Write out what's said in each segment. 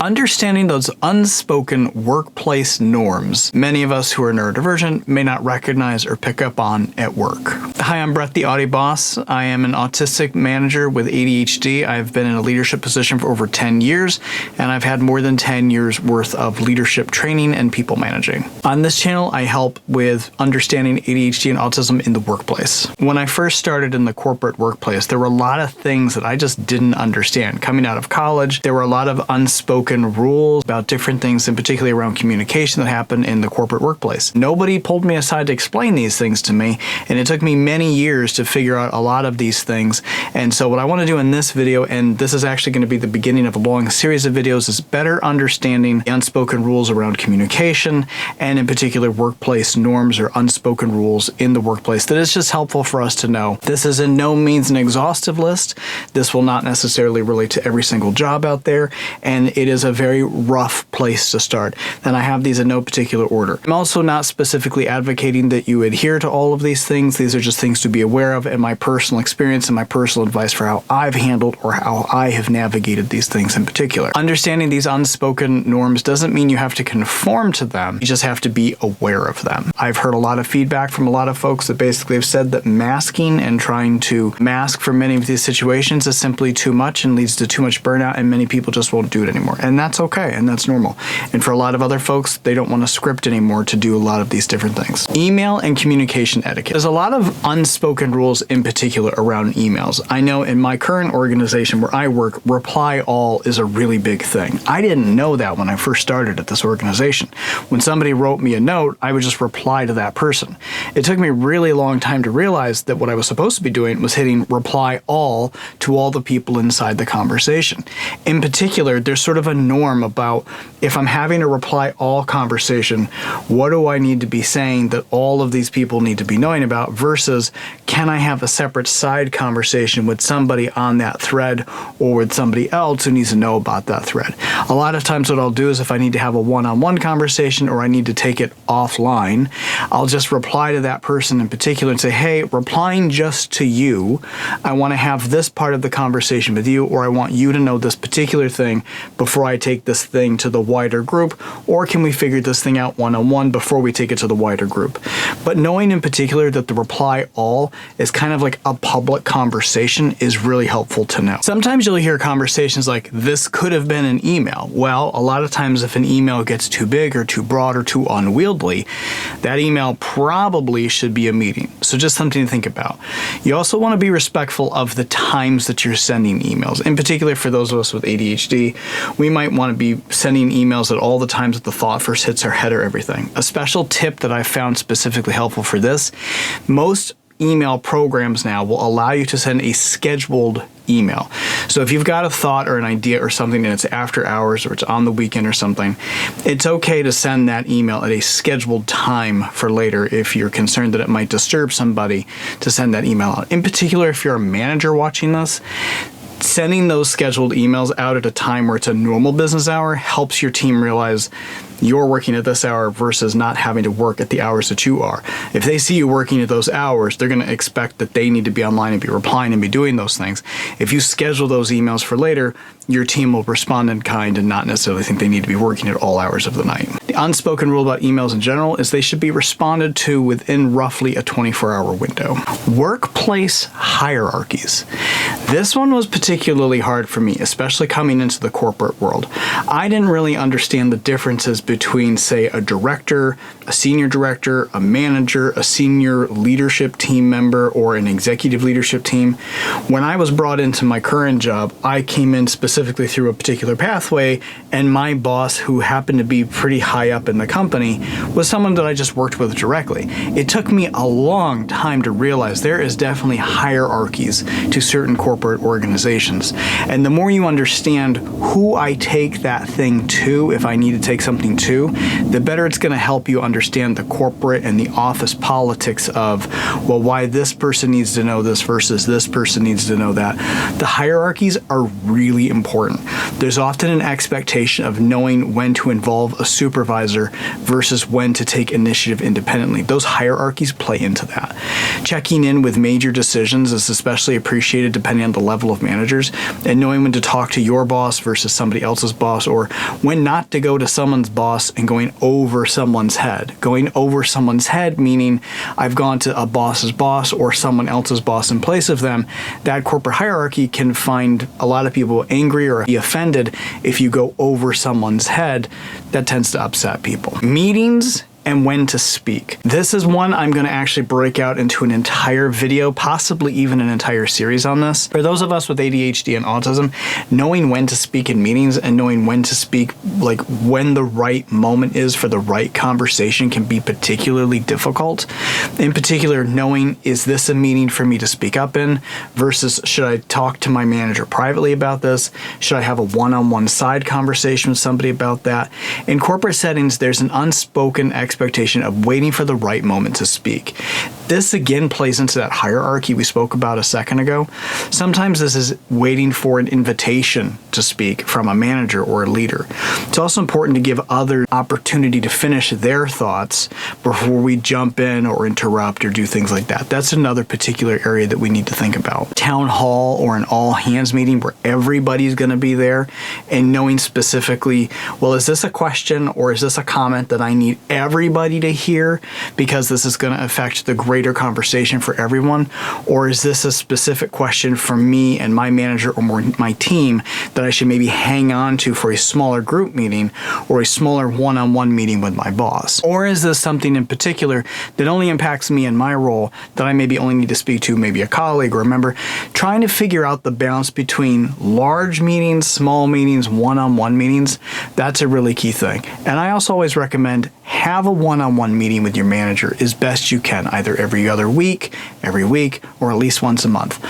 Understanding those unspoken workplace norms many of us who are neurodivergent may not recognize or pick up on at work. Hi, I'm Brett, the Audi Boss. I am an autistic manager with ADHD. I've been in a leadership position for over 10 years, and I've had more than 10 years worth of leadership training and people managing. On this channel, I help with understanding ADHD and autism in the workplace. When I first started in the corporate workplace, there were a lot of things that I just didn't understand. Coming out of college, there were a lot of unspoken rules about different things, and particularly around communication that happened in the corporate workplace. Nobody pulled me aside to explain these things to me, and it took me many years to figure out a lot of these things. And so what I want to do in this video, and this is actually going to be the beginning of a long series of videos, is better understanding the unspoken rules around communication, and in particular workplace norms or unspoken rules in the workplace that is just helpful for us to know. This is in no means an exhaustive list. This will not necessarily relate to every single job out there, and it is a very rough place to start. And I have these in no particular order. I'm also not specifically advocating that you adhere to all of these things. These are just things to be aware of and my personal experience and my personal advice for how I've handled or how I have navigated these things in particular. Understanding these unspoken norms doesn't mean you have to conform to them. You just have to be aware of them. I've heard a lot of feedback from a lot of folks that basically have said that masking and trying to mask for many of these situations is simply too much and leads to too much burnout, and many people just won't do it anymore. And that's okay, and that's normal. And for a lot of other folks, they don't want to script anymore to do a lot of these different things. Email and communication etiquette. There's a lot of unspoken rules in particular around emails. I know in my current organization where I work, reply all is a really big thing. I didn't know that when I first started at this organization. When somebody wrote me a note, I would just reply to that person. It took me a really long time to realize that what I was supposed to be doing was hitting reply all to all the people inside the conversation. In particular, there's sort of a norm about if I'm having a reply all conversation, what do I need to be saying that all of these people need to be knowing about versus can I have a separate side conversation with somebody on that thread or with somebody else who needs to know about that thread. A lot of times what I'll do is if I need to have a one-on-one conversation or I need to take it offline, I'll just reply to that person in particular and say, hey, replying just to you, I want to have this part of the conversation with you, or I want you to know this particular thing before I take this thing to the wider group, or can we figure this thing out one-on-one before we take it to the wider group? But knowing in particular that the reply all is kind of like a public conversation is really helpful to know. Sometimes you'll hear conversations like, this could have been an email. Well, a lot of times if an email gets too big or too broad or too unwieldy, that email probably should be a meeting. So just something to think about. You also want to be respectful of the times that you're sending emails. In particular, for those of us with ADHD, we might want to be sending emails at all the times that the thought first hits our head or everything. A special tip that I found specifically helpful for this, most email programs now will allow you to send a scheduled email. So if you've got a thought or an idea or something and it's after hours or it's on the weekend or something, it's okay to send that email at a scheduled time for later if you're concerned that it might disturb somebody to send that email out. In particular, if you're a manager watching this, sending those scheduled emails out at a time where it's a normal business hour helps your team realize you're working at this hour versus not having to work at the hours that you are. If they see you working at those hours, they're going to expect that they need to be online and be replying and be doing those things. If you schedule those emails for later, your team will respond in kind and not necessarily think they need to be working at all hours of the night. The unspoken rule about emails in general is they should be responded to within roughly a 24-hour window. Workplace hierarchies. This one was particularly hard for me, especially coming into the corporate world. I didn't really understand the differences between, say, a director, a senior director, a manager, a senior leadership team member, or an executive leadership team. When I was brought into my current job, I came in specifically through a particular pathway, and my boss, who happened to be pretty high up in the company, was someone that I just worked with directly. It took me a long time to realize there is definitely hierarchies to certain corporate organizations. And the more you understand who I take that thing to, if I need to take something to, the better it's going to help you understand the corporate and the office politics of, well, why this person needs to know this versus this person needs to know that. The hierarchies are really important. There's often an expectation of knowing when to involve a supervisor supervisor versus when to take initiative independently. Those hierarchies play into that. Checking in with major decisions is especially appreciated depending on the level of managers, and knowing when to talk to your boss versus somebody else's boss, or when not to go to someone's boss and going over someone's head. Going over someone's head meaning I've gone to a boss's boss or someone else's boss in place of them. That corporate hierarchy can find a lot of people angry or be offended if you go over someone's head. That tends to upset people. Meetings and when to speak. This is one I'm going to actually break out into an entire video, possibly even an entire series on this. For those of us with ADHD and autism, knowing when to speak in meetings and knowing when to speak, like when the right moment is for the right conversation, can be particularly difficult. In particular, knowing, is this a meeting for me to speak up in versus should I talk to my manager privately about this? Should I have a one-on-one side conversation with somebody about that? In corporate settings, there's an unspoken expectation of waiting for the right moment to speak. This again plays into that hierarchy we spoke about a second ago. Sometimes this is waiting for an invitation to speak from a manager or a leader. It's also important to give others opportunity to finish their thoughts before we jump in or interrupt or do things like that. That's another particular area that we need to think about. Town hall or an all hands meeting where everybody's going to be there, and knowing specifically, well, is this a question or is this a comment that I need everybody to hear because this is going to affect the greater conversation for everyone? Or is this a specific question for me and my manager or more my team that I should maybe hang on to for a smaller group meeting or a smaller one-on-one meeting with my boss? Or is this something in particular that only impacts me and my role that I maybe only need to speak to maybe a colleague or a member? Trying to figure out the balance between large meetings, small meetings, one-on-one meetings, that's a really key thing. And I also always recommend have a one-on-one meeting with your manager as best you can, either every other week, every week, or at least once a month.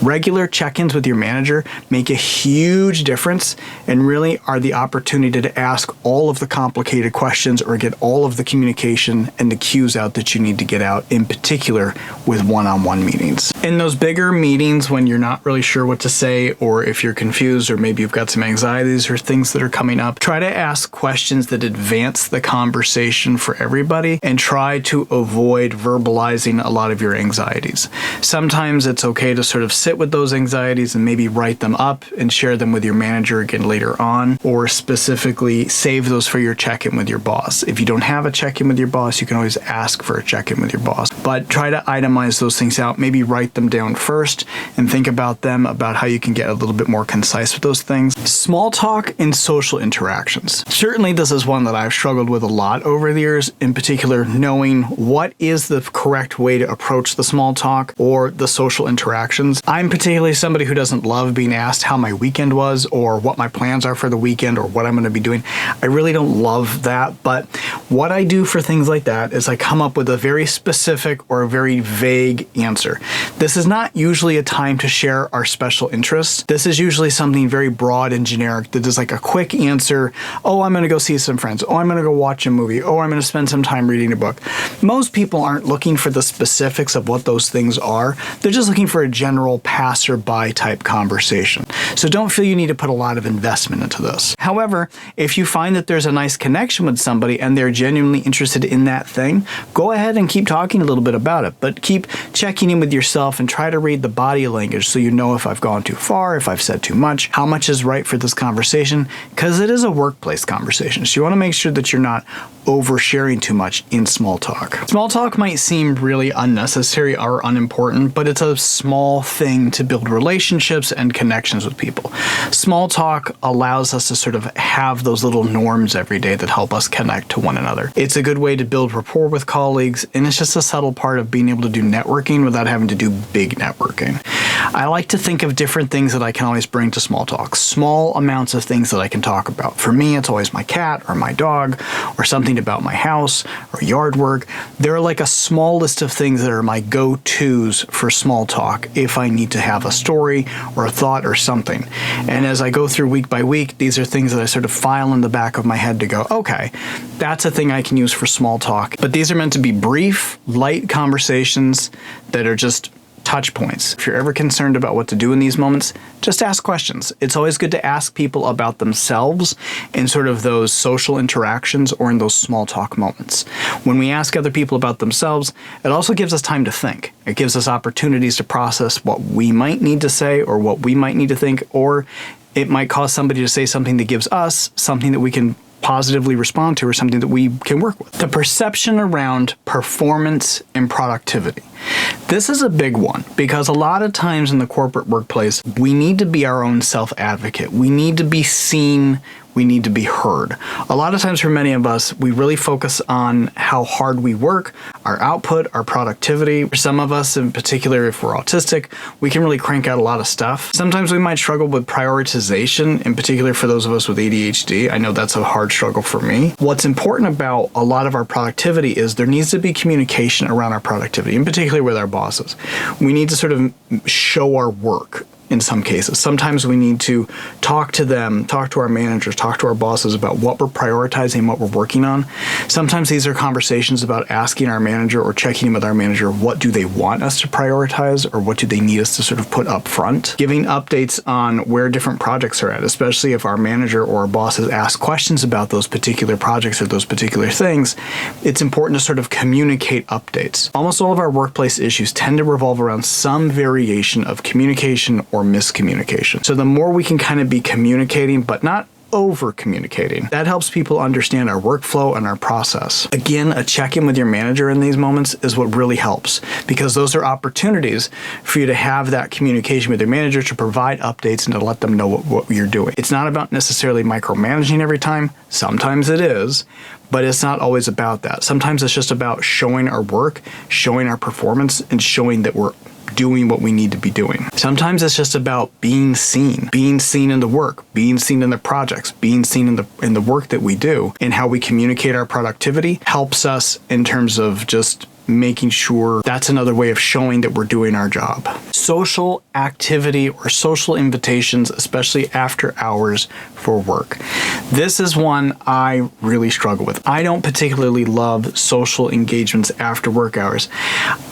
Regular check-ins with your manager make a huge difference and really are the opportunity to ask all of the complicated questions or get all of the communication and the cues out that you need to get out, in particular with one-on-one meetings. In those bigger meetings when you're not really sure what to say, or if you're confused or maybe you've got some anxieties or things that are coming up, try to ask questions that advance the conversation for everybody and try to avoid verbalizing a lot of your anxieties. Sometimes it's okay to sort of sit with those anxieties and maybe write them up and share them with your manager again later on, or specifically save those for your check-in with your boss. If you don't have a check-in with your boss, you can always ask for a check-in with your boss. But try to itemize those things out, maybe write them down first and think about them, about how you can get a little bit more concise with those things. Small talk and social interactions. Certainly this is one that I've struggled with a lot over the years, in particular knowing what is the correct way to approach the small talk or the social interactions. I'm particularly somebody who doesn't love being asked how my weekend was or what my plans are for the weekend or what I'm going to be doing. I really don't love that, but what I do for things like that is I come up with a very specific or a very vague answer. This is not usually a time to share our special interests. This is usually something very broad and generic that is like a quick answer. Oh, I'm going to go see some friends. Oh, I'm going to go watch a movie. Oh, I'm going to spend some time reading a book. Most people aren't looking for the specifics of what those things are. They're just looking for a general passerby type conversation. So don't feel you need to put a lot of investment into this. However, if you find that there's a nice connection with somebody and they're genuinely interested in that thing, go ahead and keep talking a little bit about it, but keep checking in with yourself and try to read the body language so you know if I've gone too far, if I've said too much, how much is right for this conversation, because it is a workplace conversation. So you want to make sure that you're not oversharing too much in small talk. Small talk might seem really unnecessary or unimportant, but it's a small thing to build relationships and connections with people. Small talk allows us to sort of have those little norms every day that help us connect to one another. It's a good way to build rapport with colleagues, and it's just a subtle part of being able to do networking without having to do big networking. I like to think of different things that I can always bring to small talk. Small amounts of things that I can talk about. For me, it's always my cat or my dog or something about my house or yard work. They're like a small list of things that are my go-tos for small talk if I need to have a story or a thought or something. And as I go through week by week, these are things that I sort of file in the back of my head to go, okay, that's a thing I can use for small talk. But these are meant to be brief, light conversations that are just touch points. If you're ever concerned about what to do in these moments, just ask questions. It's always good to ask people about themselves in sort of those social interactions or in those small talk moments. When we ask other people about themselves, it also gives us time to think. It gives us opportunities to process what we might need to say or what we might need to think, or it might cause somebody to say something that gives us something that we can positively respond to or something that we can work with. The perception around performance and productivity. This is a big one because a lot of times in the corporate workplace, we need to be our own self-advocate. We need to be seen. We need to be heard. A lot of times for many of us, we really focus on how hard we work, our output, our productivity. For some of us, in particular, if we're autistic, we can really crank out a lot of stuff. Sometimes we might struggle with prioritization, in particular for those of us with ADHD. I know that's a hard struggle for me. What's important about a lot of our productivity is there needs to be communication around our productivity, in particular with our bosses. We need to sort of show our work. In some cases, sometimes we need to talk to them, talk to our managers, talk to our bosses about what we're prioritizing, what we're working on. Sometimes these are conversations about asking our manager or checking in with our manager, what do they want us to prioritize or what do they need us to sort of put up front? Giving updates on where different projects are at, especially if our manager or our bosses ask questions about those particular projects or those particular things, it's important to sort of communicate updates. Almost all of our workplace issues tend to revolve around some variation of communication or miscommunication. So the more we can kind of be communicating, but not over communicating, that helps people understand our workflow and our process. Again, a check-in with your manager in these moments is what really helps because those are opportunities for you to have that communication with your manager to provide updates and to let them know what you're doing. It's not about necessarily micromanaging every time. Sometimes it is, but it's not always about that. Sometimes it's just about showing our work, showing our performance, and showing that we're doing what we need to be doing. Sometimes it's just about being seen in the work, being seen in the projects, being seen in the work that we do, and how we communicate our productivity helps us in terms of just making sure that's another way of showing that we're doing our job. Social activity or social invitations, especially after hours for work. This is one I really struggle with. I don't particularly love social engagements after work hours.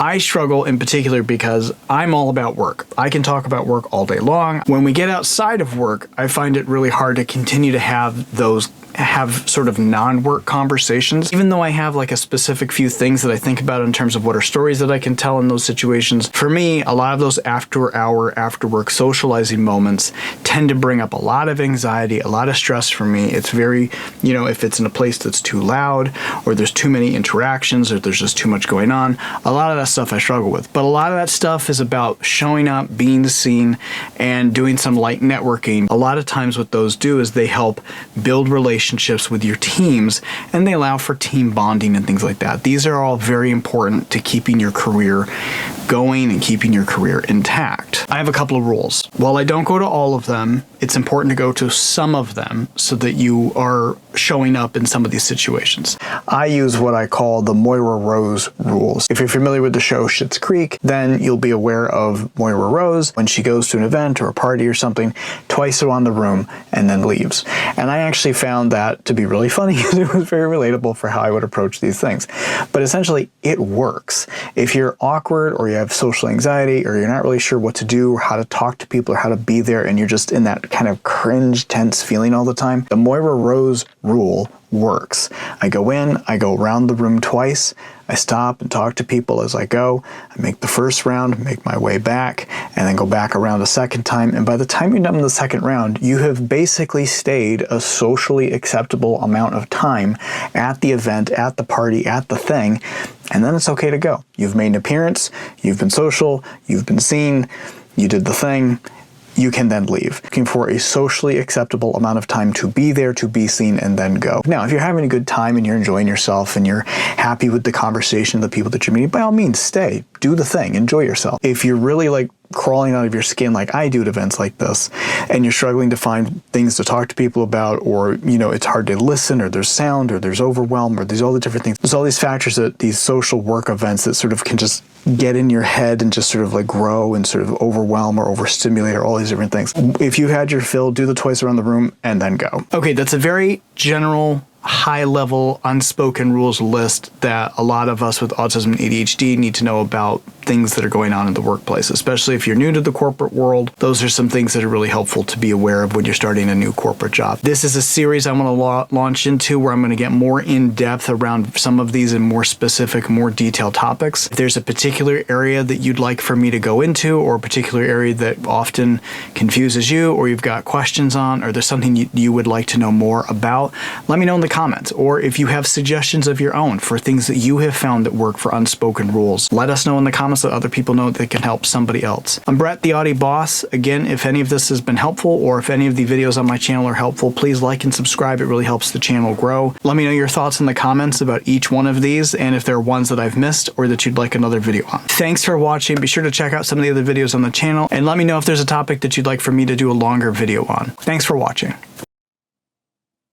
I struggle in particular because I'm all about work. I can talk about work all day long. When we get outside of work, I find it really hard to continue to have sort of non-work conversations. Even though I have like a specific few things that I think about in terms of what are stories that I can tell in those situations, for me, a lot of those after-hour, after-work socializing moments tend to bring up a lot of anxiety, a lot of stress for me. It's very, if it's in a place that's too loud or there's too many interactions or there's just too much going on, a lot of that stuff I struggle with. But a lot of that stuff is about showing up, being seen, and doing some light networking. A lot of times what those do is they help build relationships with your teams, and they allow for team bonding and things like that. These are all very important to keeping your career going and keeping your career intact. I have a couple of rules. While I don't go to all of them, it's important to go to some of them so that you are showing up in some of these situations. I use what I call the Moira Rose rules. If you're familiar with the show Schitt's Creek, then you'll be aware of Moira Rose. When she goes to an event or a party or something, twice around the room and then leaves. And I actually found that to be really funny because it was very relatable for how I would approach these things. But essentially, it works. If you're awkward or you have social anxiety or you're not really sure what to do or how to talk to people or how to be there and you're just in that kind of cringe, tense feeling all the time, the Moira Rose rule works. I go in, I go around the room twice, I stop and talk to people as I go, I make the first round, make my way back, and then go back around a second time, and by the time you're done with the second round, you have basically stayed a socially acceptable amount of time at the event, at the party, at the thing, and then it's okay to go. You've made an appearance, you've been social, you've been seen, you did the thing, you can then leave. Looking for a socially acceptable amount of time to be there, to be seen, and then go. Now, if you're having a good time and you're enjoying yourself and you're happy with the conversation, the people that you're meeting, by all means, stay, do the thing, enjoy yourself. If you're really like crawling out of your skin like I do at events like this, and you're struggling to find things to talk to people about, or, it's hard to listen, or there's sound, or there's overwhelm, or there's all the different things. There's all these factors at these social work events that sort of can just get in your head and just sort of like grow and sort of overwhelm or overstimulate or all these different things. If you've had your fill, do the twice around the room and then go. Okay, that's a very general, high-level, unspoken rules list that a lot of us with autism and ADHD need to know about things that are going on in the workplace, especially if you're new to the corporate world. Those are some things that are really helpful to be aware of when you're starting a new corporate job. This is a series I want to launch into where I'm going to get more in depth around some of these and more specific, more detailed topics. If there's a particular area that you'd like for me to go into, or a particular area that often confuses you, or you've got questions on, or there's something you would like to know more about, let me know in the comments. Or if you have suggestions of your own for things that you have found that work for unspoken rules, let us know in the comments so other people know that can help somebody else. I'm Brett, the Audi Boss. Again, if any of this has been helpful, or if any of the videos on my channel are helpful, please like and subscribe. It really helps the channel grow. Let me know your thoughts in the comments about each one of these, and if there are ones that I've missed or that you'd like another video on. Thanks for watching. Be sure to check out some of the other videos on the channel, and let me know if there's a topic that you'd like for me to do a longer video on. Thanks for watching.